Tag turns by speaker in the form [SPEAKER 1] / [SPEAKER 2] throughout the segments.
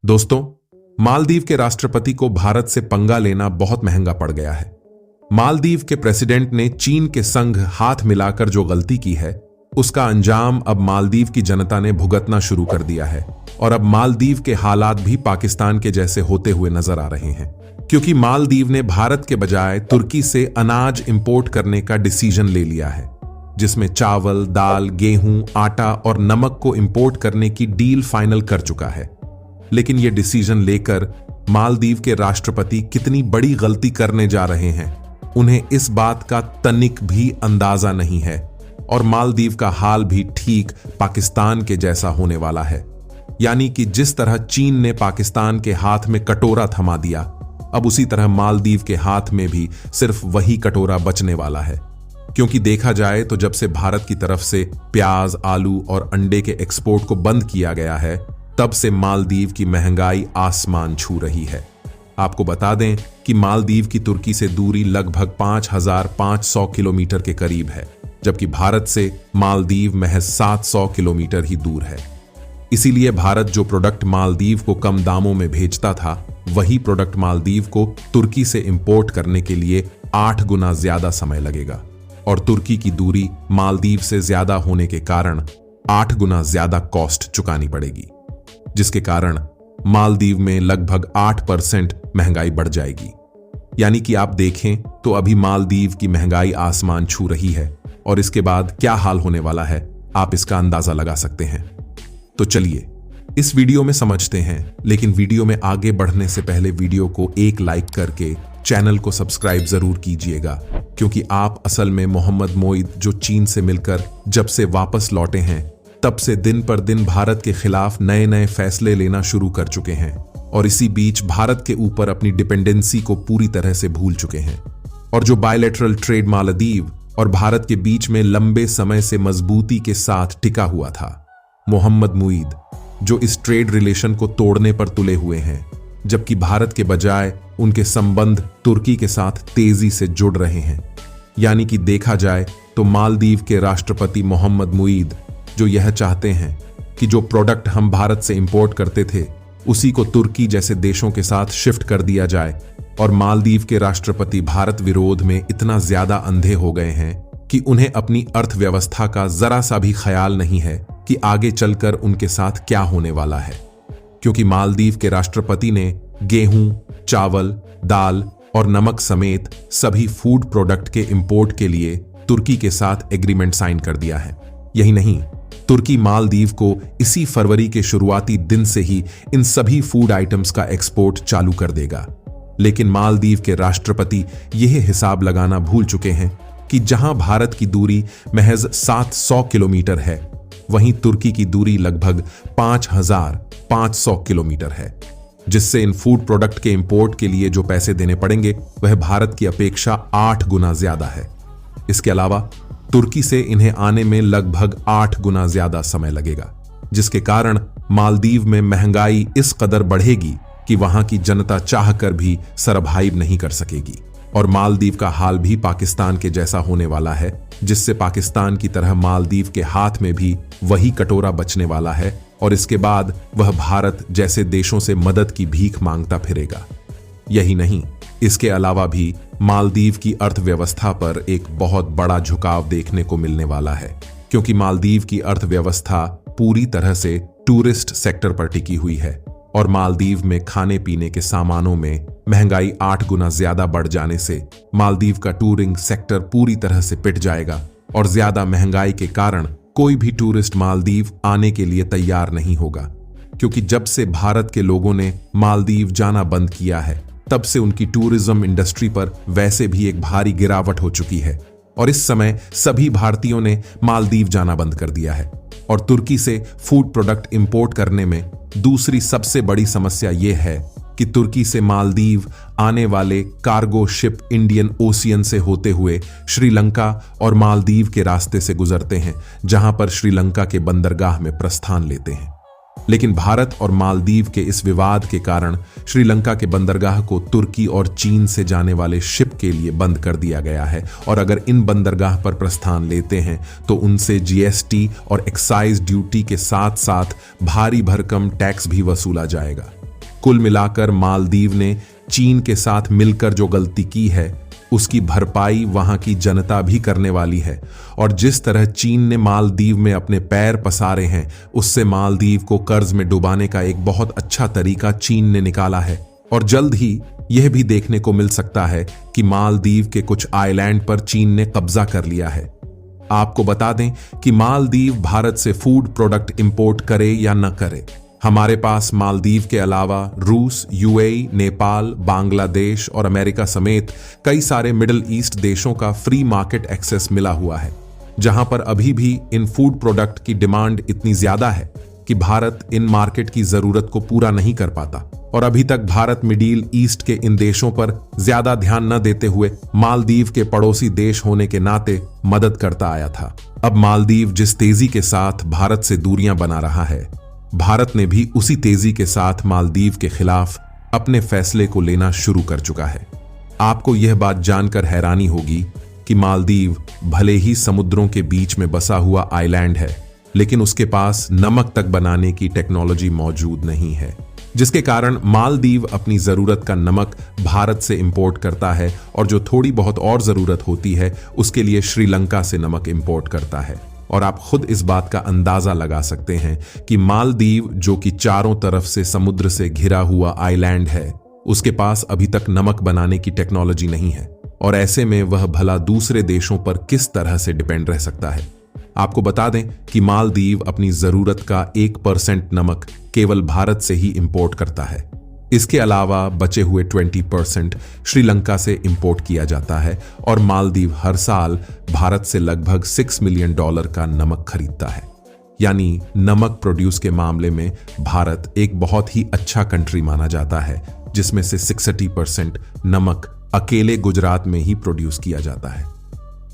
[SPEAKER 1] दोस्तों, मालदीव के राष्ट्रपति को भारत से पंगा लेना बहुत महंगा पड़ गया है। मालदीव के प्रेसिडेंट ने चीन के संग हाथ मिलाकर जो गलती की है, उसका अंजाम अब मालदीव की जनता ने भुगतना शुरू कर दिया है और अब मालदीव के हालात भी पाकिस्तान के जैसे होते हुए नजर आ रहे हैं, क्योंकि मालदीव ने भारत के बजाय तुर्की से अनाज इंपोर्ट करने का डिसीजन ले लिया है, जिसमें चावल, दाल, गेहूं, आटा और नमक को इंपोर्ट करने की डील फाइनल कर चुका है। लेकिन यह डिसीजन लेकर मालदीव के राष्ट्रपति कितनी बड़ी गलती करने जा रहे हैं, उन्हें इस बात का तनिक भी अंदाजा नहीं है और मालदीव का हाल भी ठीक पाकिस्तान के जैसा होने वाला है। यानी कि जिस तरह चीन ने पाकिस्तान के हाथ में कटोरा थमा दिया, अब उसी तरह मालदीव के हाथ में भी सिर्फ वही कटोरा बचने वाला है। क्योंकि देखा जाए तो जब से भारत की तरफ से प्याज, आलू और अंडे के एक्सपोर्ट को बंद किया गया है, तब से मालदीव की महंगाई आसमान छू रही है। आपको बता दें कि मालदीव की तुर्की से दूरी लगभग 5,500 किलोमीटर के करीब है, जबकि भारत से मालदीव महज 700 किलोमीटर ही दूर है। इसीलिए भारत जो प्रोडक्ट मालदीव को कम दामों में भेजता था, वही प्रोडक्ट मालदीव को तुर्की से इंपोर्ट करने के लिए 8 गुना ज्यादा समय लगेगा और तुर्की की दूरी मालदीव से ज्यादा होने के कारण 8 गुना ज्यादा कॉस्ट चुकानी पड़ेगी, जिसके कारण मालदीव में लगभग 8% महंगाई बढ़ जाएगी। यानी कि आप देखें तो अभी मालदीव की महंगाई आसमान छू रही है और इसके बाद क्या हाल होने वाला है, आप इसका अंदाजा लगा सकते हैं। तो चलिए इस वीडियो में समझते हैं, लेकिन वीडियो में आगे बढ़ने से पहले वीडियो को एक लाइक करके चैनल को सब्सक्राइब जरूर कीजिएगा, क्योंकि आप असल में मोहम्मद मोईद जो चीन से मिलकर जब से वापस लौटे हैं, तब से दिन पर दिन भारत के खिलाफ नए नए फैसले लेना शुरू कर चुके हैं और इसी बीच भारत के ऊपर अपनी डिपेंडेंसी को पूरी तरह से भूल चुके हैं। और जो बायलैटरल ट्रेड मालदीव और भारत के बीच में लंबे समय से मजबूती के साथ टिका हुआ था, मोहम्मद मोईद जो इस ट्रेड रिलेशन को तोड़ने पर तुले हुए हैं, जबकि भारत के बजाय उनके संबंध तुर्की के साथ तेजी से जुड़ रहे हैं। यानी कि देखा जाए तो मालदीव के राष्ट्रपति मोहम्मद मोईद जो यह चाहते हैं कि जो प्रोडक्ट हम भारत से इंपोर्ट करते थे, उसी को तुर्की जैसे देशों के साथ शिफ्ट कर दिया जाए, और मालदीव के राष्ट्रपति भारत विरोध में इतना ज्यादा अंधे हो गए हैं कि उन्हें अपनी अर्थव्यवस्था का जरा सा भी ख्याल नहीं है कि आगे चलकर उनके साथ क्या होने वाला है। क्योंकि मालदीव के राष्ट्रपति ने गेहूं, चावल, दाल और नमक समेत सभी फूड प्रोडक्ट के इंपोर्ट के लिए तुर्की के साथ एग्रीमेंट साइन कर दिया है। यही नहीं, तुर्की मालदीव को इसी फरवरी के शुरुआती दिन से ही इन सभी फूड आइटम्स का एक्सपोर्ट चालू कर देगा। लेकिन मालदीव के राष्ट्रपति यह हिसाब लगाना भूल चुके हैं कि जहां भारत की दूरी महज 700 किलोमीटर है, वहीं तुर्की की दूरी लगभग 5,500 किलोमीटर है, जिससे इन फूड प्रोडक्ट के इंपोर्ट के लिए जो पैसे देने पड़ेंगे वह भारत की अपेक्षा 8 गुना ज्यादा है। इसके अलावा तुर्की से इन्हें आने में लगभग 8 गुना ज्यादा समय लगेगा, जिसके कारण मालदीव में महंगाई इस कदर बढ़ेगी कि वहां की जनता चाहकर भी सरवाइव नहीं कर सकेगी। और मालदीव का हाल भी पाकिस्तान के जैसा होने वाला है, जिससे पाकिस्तान की तरह मालदीव के हाथ में भी वही कटोरा बचने वाला है और इसके बाद वह भारत जैसे देशों से मदद की भीख मांगता फिरेगा। यही नहीं, इसके अलावा भी मालदीव की अर्थव्यवस्था पर एक बहुत बड़ा झुकाव देखने को मिलने वाला है, क्योंकि मालदीव की अर्थव्यवस्था पूरी तरह से टूरिस्ट सेक्टर पर टिकी हुई है और मालदीव में खाने पीने के सामानों में महंगाई 8 गुना ज्यादा बढ़ जाने से मालदीव का टूरिंग सेक्टर पूरी तरह से पिट जाएगा और ज्यादा महंगाई के कारण कोई भी टूरिस्ट मालदीव आने के लिए तैयार नहीं होगा। क्योंकि जब से भारत के लोगों ने मालदीव जाना बंद किया है, तब से उनकी टूरिज्म इंडस्ट्री पर वैसे भी एक भारी गिरावट हो चुकी है और इस समय सभी भारतीयों ने मालदीव जाना बंद कर दिया है। और तुर्की से फूड प्रोडक्ट इंपोर्ट करने में दूसरी सबसे बड़ी समस्या यह है कि तुर्की से मालदीव आने वाले कार्गो शिप इंडियन ओशियन से होते हुए श्रीलंका और मालदीव के रास्ते से गुजरते हैं, जहां पर श्रीलंका के बंदरगाह में प्रस्थान लेते हैं। लेकिन भारत और मालदीव के इस विवाद के कारण श्रीलंका के बंदरगाह को तुर्की और चीन से जाने वाले शिप के लिए बंद कर दिया गया है और अगर इन बंदरगाह पर प्रस्थान लेते हैं तो उनसे जीएसटी और एक्साइज ड्यूटी के साथ साथ भारी भरकम टैक्स भी वसूला जाएगा। कुल मिलाकर मालदीव ने चीन के साथ मिलकर जो गलती की है उसकी भरपाई वहां की जनता भी करने वाली है। और जिस तरह चीन ने मालदीव में अपने पैर पसारे हैं, उससे मालदीव को कर्ज में डुबाने का एक बहुत अच्छा तरीका चीन ने निकाला है। और जल्द ही यह भी देखने को मिल सकता है कि मालदीव के कुछ आइलैंड पर चीन ने कब्जा कर लिया है। आपको बता दें कि मालदीव भारत से फूड प्रोडक्ट इंपोर्ट करे या न करे, हमारे पास मालदीव के अलावा रूस, यूएई, नेपाल, बांग्लादेश और अमेरिका समेत कई सारे मिडिल ईस्ट देशों का फ्री मार्केट एक्सेस मिला हुआ है, जहां पर अभी भी इन फूड प्रोडक्ट की डिमांड इतनी ज्यादा है कि भारत इन मार्केट की जरूरत को पूरा नहीं कर पाता। और अभी तक भारत मिडिल ईस्ट के इन देशों पर ज्यादा ध्यान न देते हुए मालदीव के पड़ोसी देश होने के नाते मदद करता आया था। अब मालदीव जिस तेजी के साथ भारत से दूरियां बना रहा है, भारत ने भी उसी तेजी के साथ मालदीव के खिलाफ अपने फैसले को लेना शुरू कर चुका है। आपको यह बात जानकर हैरानी होगी कि मालदीव भले ही समुद्रों के बीच में बसा हुआ आइलैंड है, लेकिन उसके पास नमक तक बनाने की टेक्नोलॉजी मौजूद नहीं है, जिसके कारण मालदीव अपनी जरूरत का नमक भारत से इंपोर्ट करता है और जो थोड़ी बहुत और जरूरत होती है उसके लिए श्रीलंका से नमक इंपोर्ट करता है। और आप खुद इस बात का अंदाजा लगा सकते हैं कि मालदीव, जो कि चारों तरफ से समुद्र से घिरा हुआ आइलैंड है, उसके पास अभी तक नमक बनाने की टेक्नोलॉजी नहीं है। और ऐसे में वह भला दूसरे देशों पर किस तरह से डिपेंड रह सकता है। आपको बता दें कि मालदीव अपनी जरूरत का 1% नमक केवल भारत से ही इंपोर्ट करता है। इसके अलावा बचे हुए 20% श्रीलंका से इंपोर्ट किया जाता है और मालदीव हर साल भारत से लगभग $6 मिलियन का नमक खरीदता है। यानी नमक प्रोड्यूस के मामले में भारत एक बहुत ही अच्छा कंट्री माना जाता है, जिसमें से 60% नमक अकेले गुजरात में ही प्रोड्यूस किया जाता है।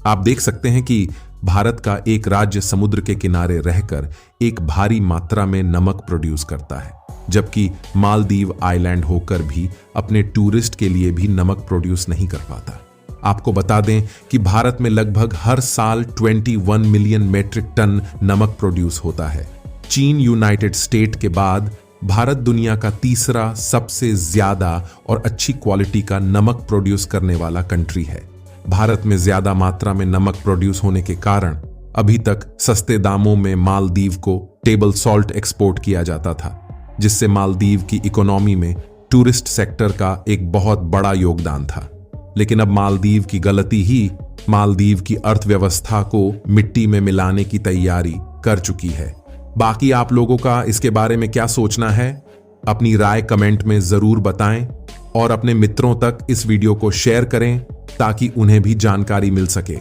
[SPEAKER 1] आप देख सकते हैं कि भारत का एक राज्य समुद्र के किनारे रहकर एक भारी मात्रा में नमक प्रोड्यूस करता है, जबकि मालदीव आइलैंड होकर भी अपने टूरिस्ट के लिए भी नमक प्रोड्यूस नहीं कर पाता। आपको बता दें कि भारत में लगभग हर साल 21 मिलियन मेट्रिक टन नमक प्रोड्यूस होता है। चीन, यूनाइटेड स्टेट के बाद भारत दुनिया का तीसरा सबसे ज्यादा और अच्छी क्वालिटी का नमक प्रोड्यूस करने वाला कंट्री है। भारत में ज्यादा मात्रा में नमक प्रोड्यूस होने के कारण अभी तक सस्ते दामों में मालदीव को टेबल सॉल्ट एक्सपोर्ट किया जाता था, जिससे मालदीव की इकोनॉमी में टूरिस्ट सेक्टर का एक बहुत बड़ा योगदान था। लेकिन अब मालदीव की गलती ही मालदीव की अर्थव्यवस्था को मिट्टी में मिलाने की तैयारी कर चुकी है। बाकी आप लोगों का इसके बारे में क्या सोचना है, अपनी राय कमेंट में जरूर बताएं और अपने मित्रों तक इस वीडियो को शेयर करें ताकि उन्हें भी जानकारी मिल सके।